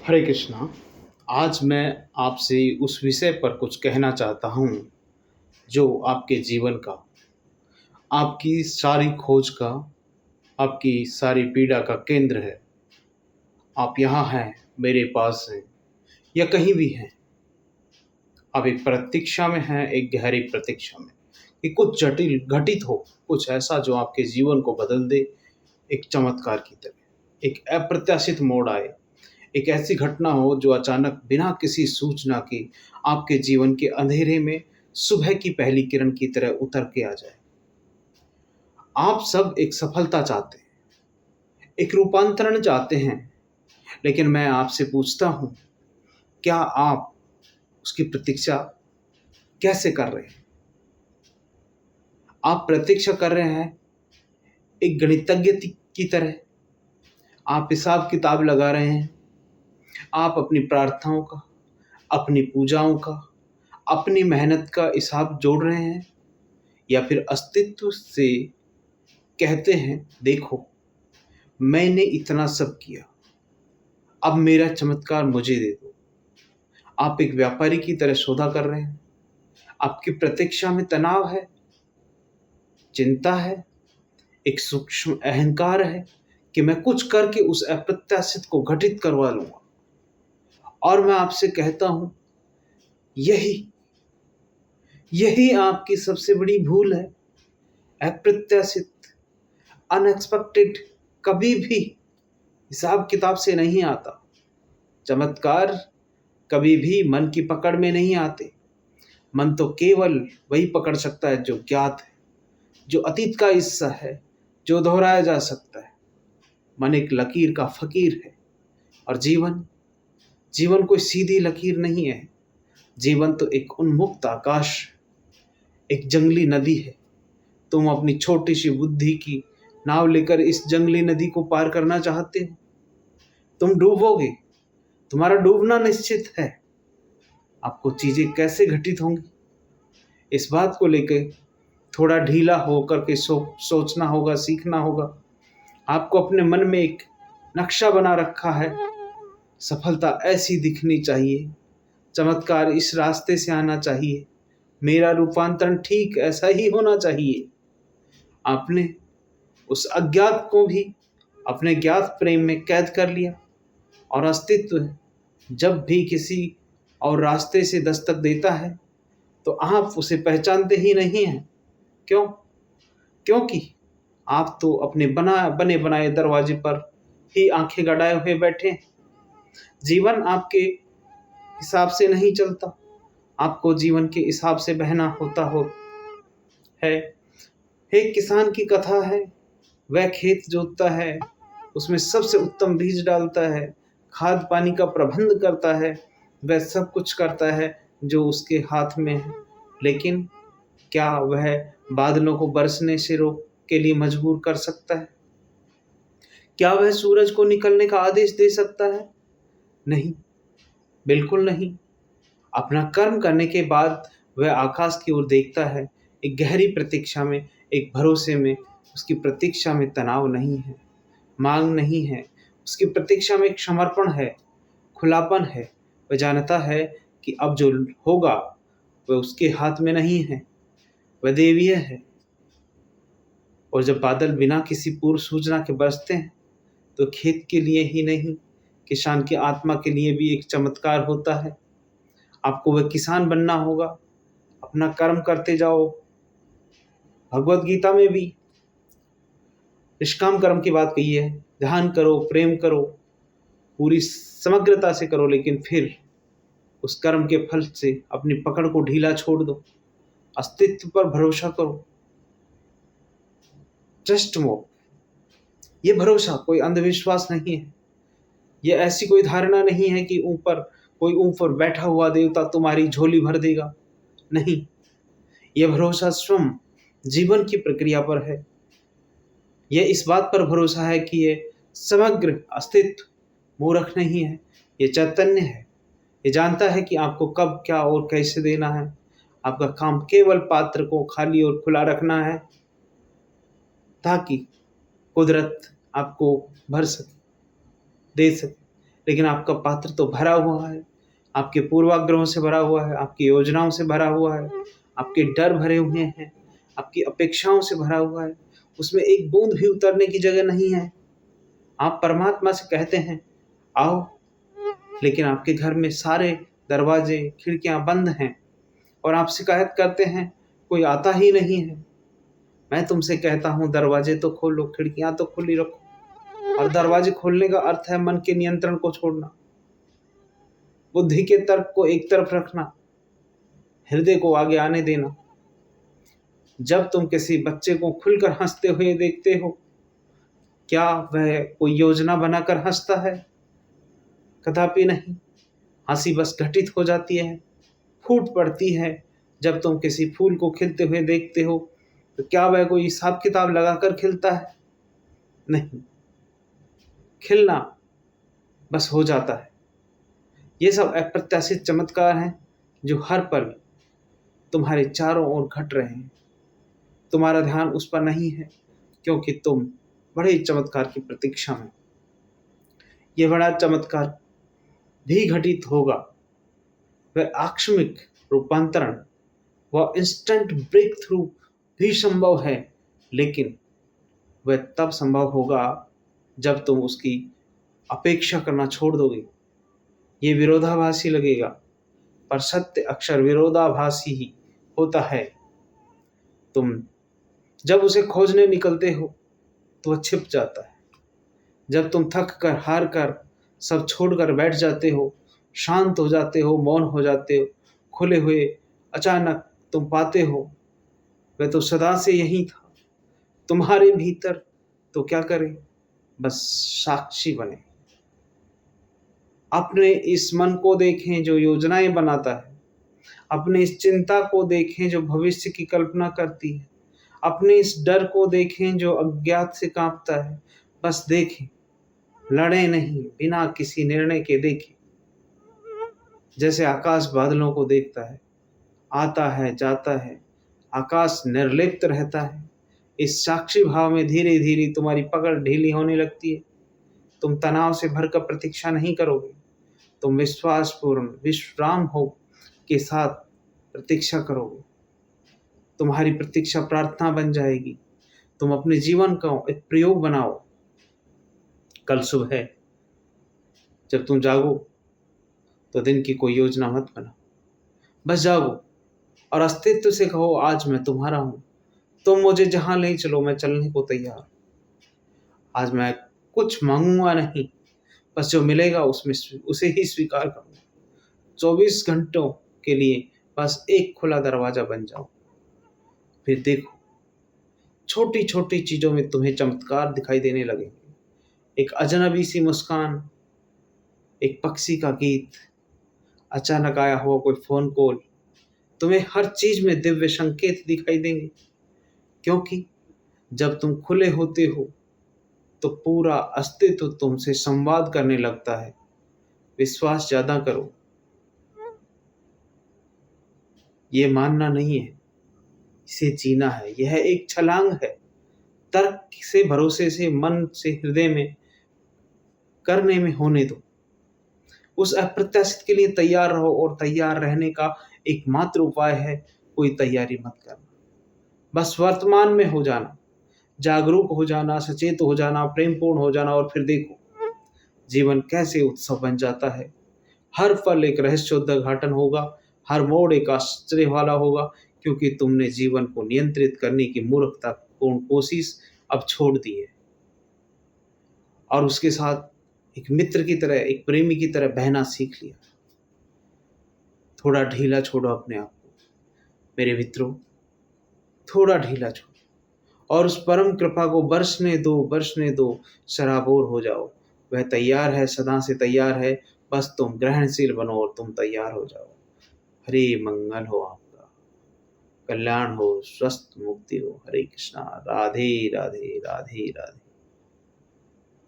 हरे कृष्णा। आज मैं आपसे उस विषय पर कुछ कहना चाहता हूँ जो आपके जीवन का, आपकी सारी खोज का, आपकी सारी पीड़ा का केंद्र है। आप यहाँ हैं, मेरे पास हैं या कहीं भी हैं। आप एक प्रतीक्षा में हैं, एक गहरी प्रतीक्षा में कि कुछ जटिल घटित हो, कुछ ऐसा जो आपके जीवन को बदल दे, एक चमत्कार की तरह। एक अप्रत्याशित मोड़ आए, एक ऐसी घटना हो जो अचानक बिना किसी सूचना के आपके जीवन के अंधेरे में सुबह की पहली किरण की तरह उतर के आ जाए। आप सब एक सफलता चाहते हैं, एक रूपांतरण चाहते हैं, लेकिन मैं आपसे पूछता हूं, क्या आप उसकी प्रतीक्षा कैसे कर रहे हैं? आप प्रतीक्षा कर रहे हैं एक गणितज्ञ की तरह। आप हिसाब किताब लगा रहे हैं। आप अपनी प्रार्थनाओं का, अपनी पूजाओं का, अपनी मेहनत का हिसाब जोड़ रहे हैं, या फिर अस्तित्व से कहते हैं, देखो मैंने इतना सब किया, अब मेरा चमत्कार मुझे दे दो। आप एक व्यापारी की तरह सौदा कर रहे हैं। आपकी प्रतीक्षा में तनाव है, चिंता है, एक सूक्ष्म अहंकार है कि मैं कुछ करके उस अप्रत्याशित को घटित करवा लूंगा। और मैं आपसे कहता हूं, यही यही आपकी सबसे बड़ी भूल है। अप्रत्याशित, अनएक्सपेक्टेड कभी भी हिसाब किताब से नहीं आता। चमत्कार कभी भी मन की पकड़ में नहीं आते। मन तो केवल वही पकड़ सकता है जो ज्ञात है, जो अतीत का हिस्सा है, जो दोहराया जा सकता है। मन एक लकीर का फकीर है, और जीवन जीवन कोई सीधी लकीर नहीं है। जीवन तो एक उन्मुक्त आकाश, एक जंगली नदी है। तुम अपनी छोटी सी बुद्धि की नाव लेकर इस जंगली नदी को पार करना चाहते हो। तुम डूबोगे, तुम्हारा डूबना निश्चित है। आपको चीजें कैसे घटित होंगी, इस बात को लेकर थोड़ा ढीला होकर के सोचना होगा, सीखना होगा। आपको अपने मन में एक नक्शा बना रखा है। सफलता ऐसी दिखनी चाहिए, चमत्कार इस रास्ते से आना चाहिए, मेरा रूपांतरण ठीक ऐसा ही होना चाहिए। आपने उस अज्ञात को भी अपने ज्ञात प्रेम में कैद कर लिया, और अस्तित्व जब भी किसी और रास्ते से दस्तक देता है तो आप उसे पहचानते ही नहीं हैं। क्यों? क्योंकि आप तो अपने बने बनाए दरवाजे पर ही आंखें गड़ाए हुए बैठे हैं। जीवन आपके हिसाब से नहीं चलता। आपको जीवन के हिसाब से बहना होता हो है। एक किसान की कथा है। वह खेत जोतता है, उसमें सबसे उत्तम बीज डालता है, खाद पानी का प्रबंध करता है, वह सब कुछ करता है जो उसके हाथ में है। लेकिन क्या वह बादलों को बरसने से रोक के लिए मजबूर कर सकता है? क्या वह सूरज को निकलने का आदेश दे सकता है? नहीं, बिल्कुल नहीं। अपना कर्म करने के बाद वह आकाश की ओर देखता है, एक गहरी प्रतीक्षा में, एक भरोसे में। उसकी प्रतीक्षा में तनाव नहीं है, मांग नहीं है। उसकी प्रतीक्षा में एक समर्पण है, खुलापन है। वह जानता है कि अब जो होगा वह उसके हाथ में नहीं है, वह देवीय है। और जब बादल बिना किसी पूर्व सूचना के बरसते हैं तो खेत के लिए ही नहीं, किसान की आत्मा के लिए भी एक चमत्कार होता है। आपको वह किसान बनना होगा। अपना कर्म करते जाओ। भगवत गीता में भी निष्काम कर्म की बात कही है। ध्यान करो, प्रेम करो, पूरी समग्रता से करो, लेकिन फिर उस कर्म के फल से अपनी पकड़ को ढीला छोड़ दो। अस्तित्व पर भरोसा करो। ट्रस्ट मो। ये भरोसा कोई अंधविश्वास नहीं है। ये ऐसी कोई धारणा नहीं है कि ऊपर बैठा हुआ देवता तुम्हारी झोली भर देगा। नहीं, यह भरोसा स्वयं जीवन की प्रक्रिया पर है। यह इस बात पर भरोसा है कि ये समग्र अस्तित्व मूर्ख नहीं है, ये चैतन्य है। ये जानता है कि आपको कब, क्या और कैसे देना है। आपका काम केवल पात्र को खाली और खुला रखना है, ताकि कुदरत आपको भर सके, दे सके। लेकिन आपका पात्र तो भरा हुआ है, आपके पूर्वाग्रहों से भरा हुआ है, आपकी योजनाओं से भरा हुआ है, आपके डर भरे हुए हैं, आपकी अपेक्षाओं से भरा हुआ है। उसमें एक बूंद भी उतरने की जगह नहीं है। आप परमात्मा से कहते हैं आओ, लेकिन आपके घर में सारे दरवाजे खिड़कियां बंद हैं और आप शिकायत करते हैं कोई आता ही नहीं है। मैं तुमसे कहता हूँ दरवाजे तो खोलो, खिड़कियां तो खुली रखो। और दरवाजे खोलने का अर्थ है मन के नियंत्रण को छोड़ना, बुद्धि के तर्क को एक तरफ रखना, हृदय को आगे आने देना। जब तुम किसी बच्चे को खुलकर हंसते हुए देखते हो, क्या वह कोई योजना बनाकर हंसता है? कदापि नहीं। हंसी बस घटित हो जाती है, फूट पड़ती है। जब तुम किसी फूल को खिलते हुए देखते हो तो क्या वह कोई हिसाब किताब लगाकर खिलता है? नहीं, खिलना बस हो जाता है। ये सब अप्रत्याशित चमत्कार हैं जो हर पल तुम्हारे चारों ओर घट रहे हैं। तुम्हारा ध्यान उस पर नहीं है क्योंकि तुम बड़े चमत्कार की प्रतीक्षा में। यह बड़ा चमत्कार भी घटित होगा, वह आकस्मिक रूपांतरण, वह इंस्टेंट ब्रेक थ्रू भी संभव है, लेकिन वह तब संभव होगा जब तुम उसकी अपेक्षा करना छोड़ दोगे। ये विरोधाभासी लगेगा, पर सत्य अक्सर विरोधाभासी ही होता है। तुम जब उसे खोजने निकलते हो तो वह छिप जाता है। जब तुम थक कर, हार कर, सब छोड़कर बैठ जाते हो, शांत हो जाते हो, मौन हो जाते हो, खुले हुए, अचानक तुम पाते हो वह तो सदा से यही था तुम्हारे भीतर। तो क्या करें? बस साक्षी बने। अपने इस मन को देखें जो योजनाएं बनाता है, अपने इस चिंता को देखें जो भविष्य की कल्पना करती है, अपने इस डर को देखें जो अज्ञात से कांपता है। बस देखें, लड़े नहीं, बिना किसी निर्णय के देखें। जैसे आकाश बादलों को देखता है, आता है जाता है, आकाश निर्लिप्त रहता है। इस साक्षी भाव में धीरे धीरे तुम्हारी पकड़ ढीली होने लगती है। तुम तनाव से भरकर प्रतीक्षा नहीं करोगे, तुम विश्वासपूर्ण विश्राम हो के साथ प्रतीक्षा करोगे। तुम्हारी प्रतीक्षा प्रार्थना बन जाएगी। तुम अपने जीवन का एक प्रयोग बनाओ। कल सुबह जब तुम जागो तो दिन की कोई योजना मत बनाओ, बस जागो और अस्तित्व से कहो आज मैं तुम्हारा हूं। तुम मुझे जहां ले चलो मैं चलने को तैयार। आज मैं कुछ मांगूंगा नहीं, बस जो मिलेगा उसमें उसे ही स्वीकार करूंगा। 24 घंटों के लिए बस एक खुला दरवाजा बन जाओ। फिर देखो, छोटी छोटी चीजों में तुम्हें चमत्कार दिखाई देने लगेंगे। एक अजनबी सी मुस्कान, एक पक्षी का गीत, अचानक आया हुआ कोई फोन कॉल, तुम्हें हर चीज में दिव्य संकेत दिखाई देंगे। क्योंकि जब तुम खुले होते हो तो पूरा अस्तित्व तुमसे संवाद करने लगता है। विश्वास ज्यादा करो। ये मानना नहीं है, इसे जीना है। यह एक छलांग है। तर्क से, भरोसे से, मन से, हृदय में करने में होने दो। उस अप्रत्याशित के लिए तैयार रहो और तैयार रहने का एकमात्र उपाय है कोई तैयारी मत करना। बस वर्तमान में हो जाना, जागरूक हो जाना, सचेत हो जाना, प्रेमपूर्ण हो जाना और फिर देखो जीवन कैसे उत्सव बन जाता है। हर पल एक रहस्योद्घाटन होगा, हर मोड़ एक आश्चर्य वाला होगा, क्योंकि तुमने जीवन को नियंत्रित करने की मूर्खतापूर्ण कोशिश अब छोड़ दी है और उसके साथ एक मित्र की तरह, एक प्रेमी की तरह बहना सीख लिया। थोड़ा ढीला छोड़ो अपने आप को मेरे मित्रों, थोड़ा ढीला छोड़ो और उस परम कृपा को बरसने दो, बरसने दो। सराबोर हो जाओ। वह तैयार है, सदा से तैयार है। बस तुम ग्रहणशील बनो और तुम तैयार हो जाओ। हरे मंगल हो, आपका कल्याण हो, स्वस्थ मुक्ति हो। हरे कृष्णा। राधे राधे राधे राधे।